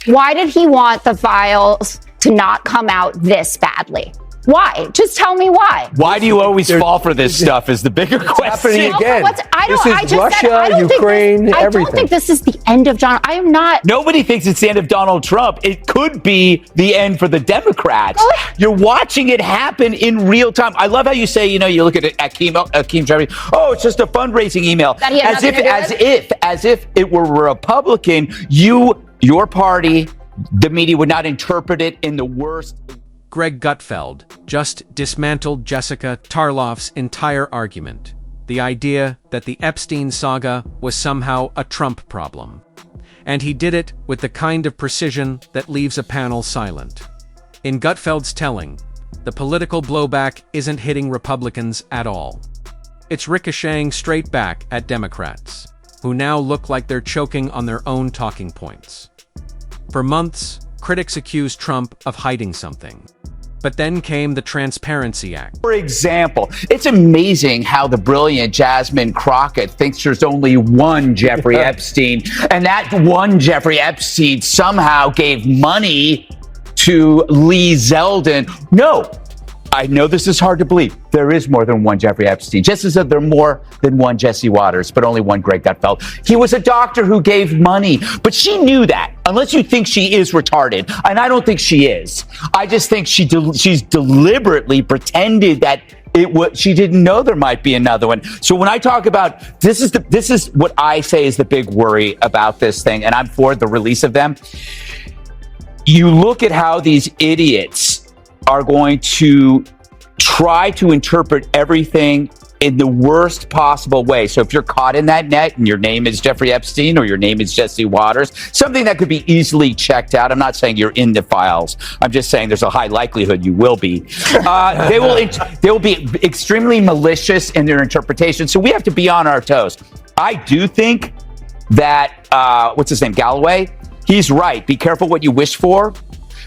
Why did he want the files to not come out this badly? Why? Just tell me why. Why do you always fall for this stuff is the bigger question. Happening again. This is Russia, Ukraine, everything. I don't think this is the end of John. I am not. Nobody thinks it's the end of Donald Trump. It could be the end for the Democrats. You're watching it happen in real time. I love how you say, you look at Akeem Jeffrey. Oh, it's just a fundraising email. As if it were a Republican, your party, the media would not interpret it in the worst. Greg Gutfeld just dismantled Jessica Tarlov's entire argument. The idea that the Epstein saga was somehow a Trump problem. And he did it with the kind of precision that leaves a panel silent. In Gutfeld's telling, the political blowback isn't hitting Republicans at all. It's ricocheting straight back at Democrats, who now look like they're choking on their own talking points. For months, critics accused Trump of hiding something. But then came the Transparency Act. For example, it's amazing how the brilliant Jasmine Crockett thinks there's only one Jeffrey Epstein, and that one Jeffrey Epstein somehow gave money to Lee Zeldin. No, I know this is hard to believe. There is more than one Jeffrey Epstein. Just as there are more than one Jesse Waters, but only one Greg Gutfeld. He was a doctor who gave money, but she knew that. Unless you think she is retarded, and I don't think she is. I just think she's deliberately pretended that she didn't know there might be another one. So when I talk about this is what I say is the big worry about this thing, and I'm for the release of them. You look at how these idiots are going to try to interpret everything in the worst possible way. So if you're caught in that net and your name is Jeffrey Epstein or your name is Jesse Waters, something that could be easily checked out. I'm not saying you're in the files. I'm just saying there's a high likelihood you will be. They will be extremely malicious in their interpretation. So we have to be on our toes. I do think that, what's his name, Galloway? He's right. Be careful what you wish for.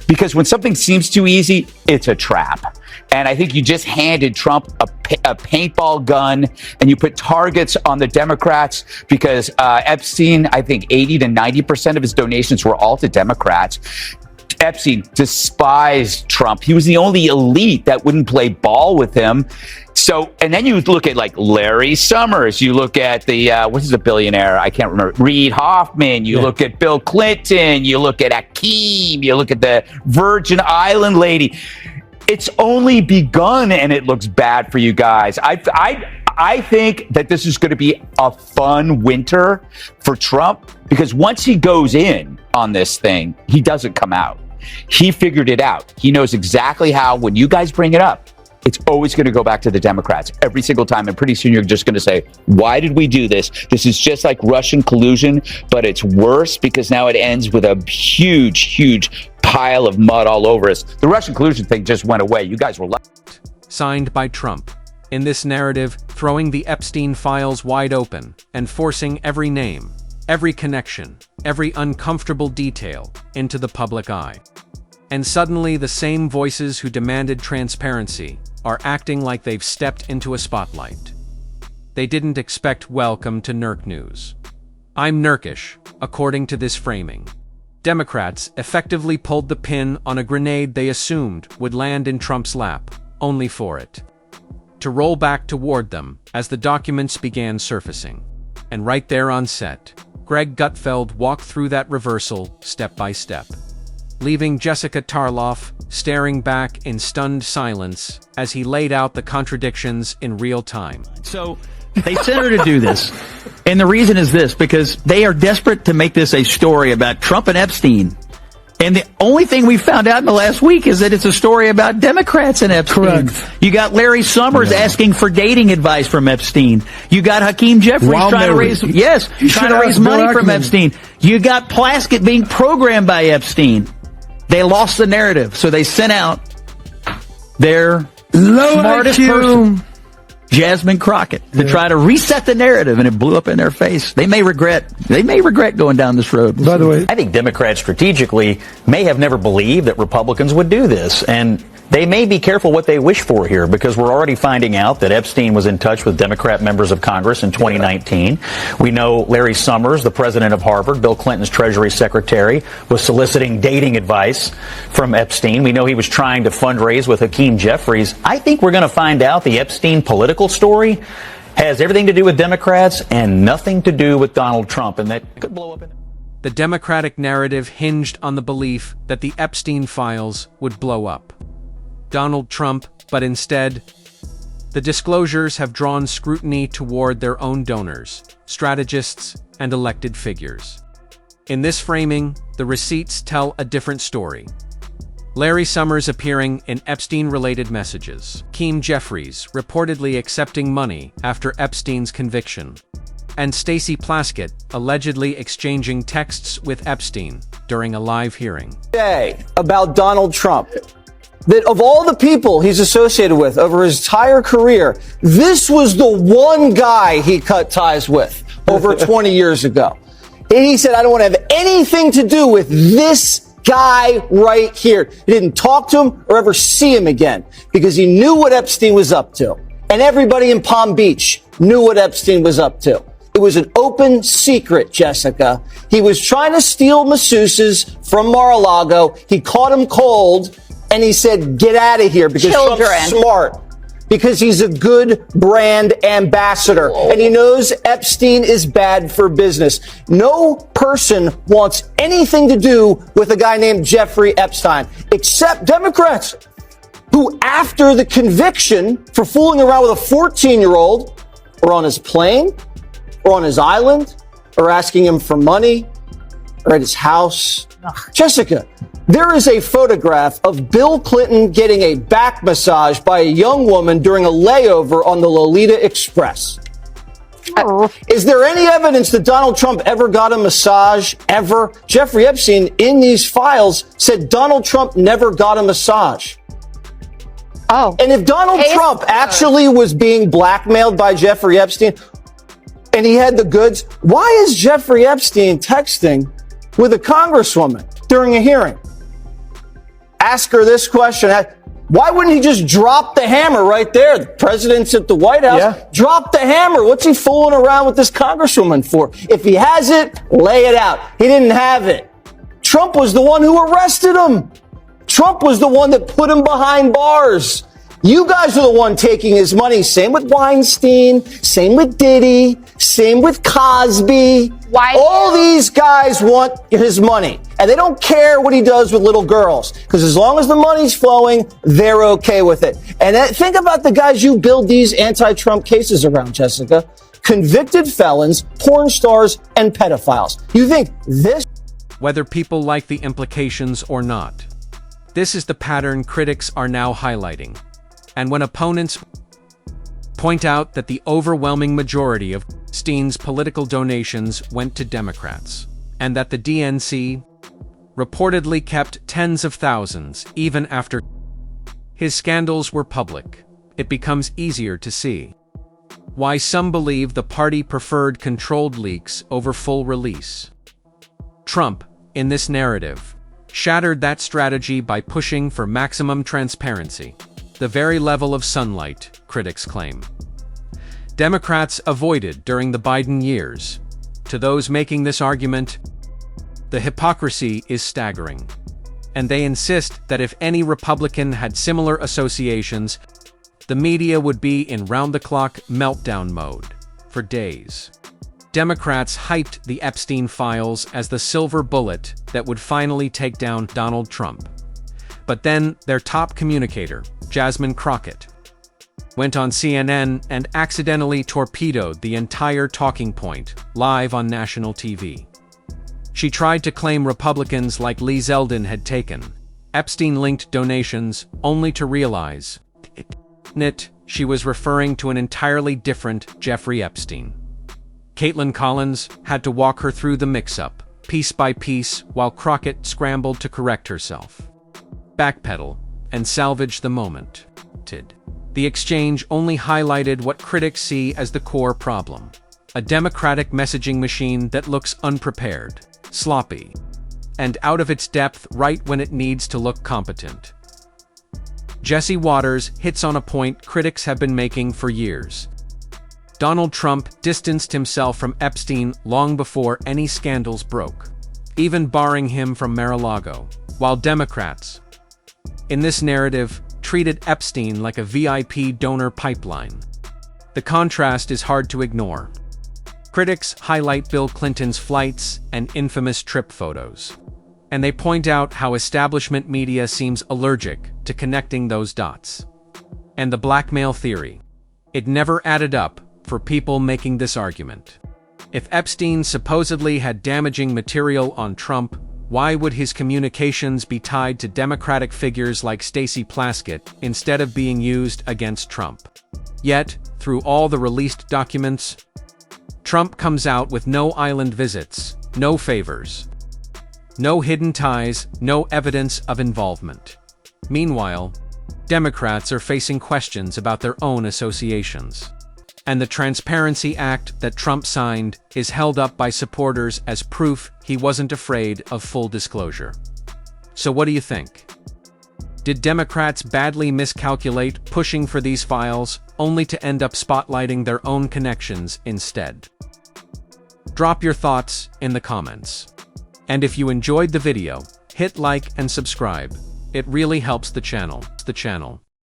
Because when something seems too easy, it's a trap. And I think you just handed Trump a paintball gun and you put targets on the Democrats because Epstein, I think 80 to 90% of his donations were all to Democrats. Epstein despised Trump. He was the only elite that wouldn't play ball with him. So, and then you look at like Larry Summers, you look at the, what is the billionaire? I can't remember. Reid Hoffman, you look at Bill Clinton, you look at Akeem, you look at the Virgin Island lady. It's only begun and it looks bad for you guys. I think that this is going to be a fun winter for Trump because once he goes in on this thing, he doesn't come out. He figured it out. He knows exactly how, when you guys bring it up, it's always going to go back to the Democrats every single time. And pretty soon you're just going to say, why did we do this? This is just like Russian collusion, but it's worse because now it ends with a huge, huge pile of mud all over us. The Russian collusion thing just went away. You guys were left. Signed by Trump. In this narrative, throwing the Epstein files wide open and forcing every name, every connection, every uncomfortable detail into the public eye. And suddenly the same voices who demanded transparency are acting like they've stepped into a spotlight. They didn't expect welcome to Nurk News. I'm Nurkish, according to this framing. Democrats effectively pulled the pin on a grenade they assumed would land in Trump's lap, only for it to roll back toward them as the documents began surfacing. And right there on set, Greg Gutfeld walked through that reversal step by step, leaving Jessica Tarlov staring back in stunned silence as he laid out the contradictions in real time. So they sent her to do this. And the reason is this, because they are desperate to make this a story about Trump and Epstein. And the only thing we found out in the last week is that it's a story about Democrats and Epstein. Correct. You got Larry Summers asking for dating advice from Epstein. You got Hakeem Jeffries trying to raise money from Epstein. You got Plaskett being programmed by Epstein. They lost the narrative, so they sent out their smartest person, Jasmine Crockett, to try to reset the narrative, and it blew up in their face. They may regret going down this road. By the way, I think Democrats strategically may have never believed that Republicans would do this. And They may be careful what they wish for here, because we're already finding out that Epstein was in touch with Democrat members of Congress in 2019. We know Larry Summers, the president of Harvard, Bill Clinton's Treasury Secretary, was soliciting dating advice from Epstein. We know he was trying to fundraise with Hakeem Jeffries. I think we're going to find out the Epstein political story has everything to do with Democrats and nothing to do with Donald Trump, and that could blow up in... The Democratic narrative hinged on the belief that the Epstein files would blow up Donald Trump, but instead, the disclosures have drawn scrutiny toward their own donors, strategists, and elected figures. In this framing, the receipts tell a different story. Larry Summers appearing in Epstein-related messages, Hakeem Jeffries reportedly accepting money after Epstein's conviction, and Stacey Plaskett allegedly exchanging texts with Epstein during a live hearing. About Donald Trump, that of all the people he's associated with over his entire career, this was the one guy he cut ties with over 20 years ago. And he said, I don't want to have anything to do with this guy right here. He didn't talk to him or ever see him again because he knew what Epstein was up to. And everybody in Palm Beach knew what Epstein was up to. It was an open secret, Jessica. He was trying to steal masseuses from Mar-a-Lago. He caught him cold. And he said, get out of here, because Trump's smart, because he's a good brand ambassador. And he knows Epstein is bad for business. No person wants anything to do with a guy named Jeffrey Epstein, except Democrats, who after the conviction for fooling around with a 14-year-old or on his plane or on his island or asking him for money or at his house. Jessica, there is a photograph of Bill Clinton getting a back massage by a young woman during a layover on the Lolita Express. Is there any evidence that Donald Trump ever got a massage, ever? Jeffrey Epstein, in these files, said Donald Trump never got a massage. Oh. And if Donald Trump actually was being blackmailed by Jeffrey Epstein and he had the goods, why is Jeffrey Epstein texting with a congresswoman during a hearing? Ask her this question. Why wouldn't he just drop the hammer right there? The president's at the White House. Yeah. Drop the hammer. What's he fooling around with this congresswoman for? If he has it, lay it out. He didn't have it. Trump was the one who arrested him. Trump was the one that put him behind bars. You guys are the one taking his money. Same with Weinstein. Same with Diddy. Same with Cosby. All these guys want his money. And they don't care what he does with little girls. Because as long as the money's flowing, they're okay with it. And think about the guys you build these anti-Trump cases around, Jessica. Convicted felons, porn stars, and pedophiles. You think this... Whether people like the implications or not, this is the pattern critics are now highlighting. And when opponents point out that the overwhelming majority of Epstein's political donations went to Democrats, and that the DNC reportedly kept tens of thousands even after his scandals were public, it becomes easier to see why some believe the party preferred controlled leaks over full release. Trump, in this narrative, shattered that strategy by pushing for maximum transparency, the very level of sunlight, critics claim. Democrats avoided during the Biden years. To those making this argument, the hypocrisy is staggering. And they insist that if any Republican had similar associations, the media would be in round-the-clock meltdown mode for days. Democrats hyped the Epstein files as the silver bullet that would finally take down Donald Trump. But then their top communicator, Jasmine Crockett, went on CNN and accidentally torpedoed the entire talking point live on national TV. She tried to claim Republicans like Lee Zeldin had taken Epstein-linked donations, only to realize she was referring to an entirely different Jeffrey Epstein. Caitlin Collins had to walk her through the mix-up, piece by piece, while Crockett scrambled to correct herself, backpedal, and salvage the moment. The exchange only highlighted what critics see as the core problem: a Democratic messaging machine that looks unprepared, sloppy, and out of its depth right when it needs to look competent. Jesse Waters hits on a point critics have been making for years. Donald Trump distanced himself from Epstein long before any scandals broke, even barring him from Mar-a-Lago, while Democrats, in this narrative, treated Epstein like a VIP donor pipeline. The contrast is hard to ignore. Critics highlight Bill Clinton's flights and infamous trip photos, and they point out how establishment media seems allergic to connecting those dots. And the blackmail theory. It never added up for people making this argument. If Epstein supposedly had damaging material on Trump, why would his communications be tied to Democratic figures like Stacey Plaskett instead of being used against Trump? Yet, through all the released documents, Trump comes out with no island visits, no favors, no hidden ties, no evidence of involvement. Meanwhile, Democrats are facing questions about their own associations. And the Transparency Act that Trump signed is held up by supporters as proof he wasn't afraid of full disclosure. So what do you think? Did Democrats badly miscalculate pushing for these files only to end up spotlighting their own connections instead? Drop your thoughts in the comments. And if you enjoyed the video, hit like and subscribe. It really helps the channel.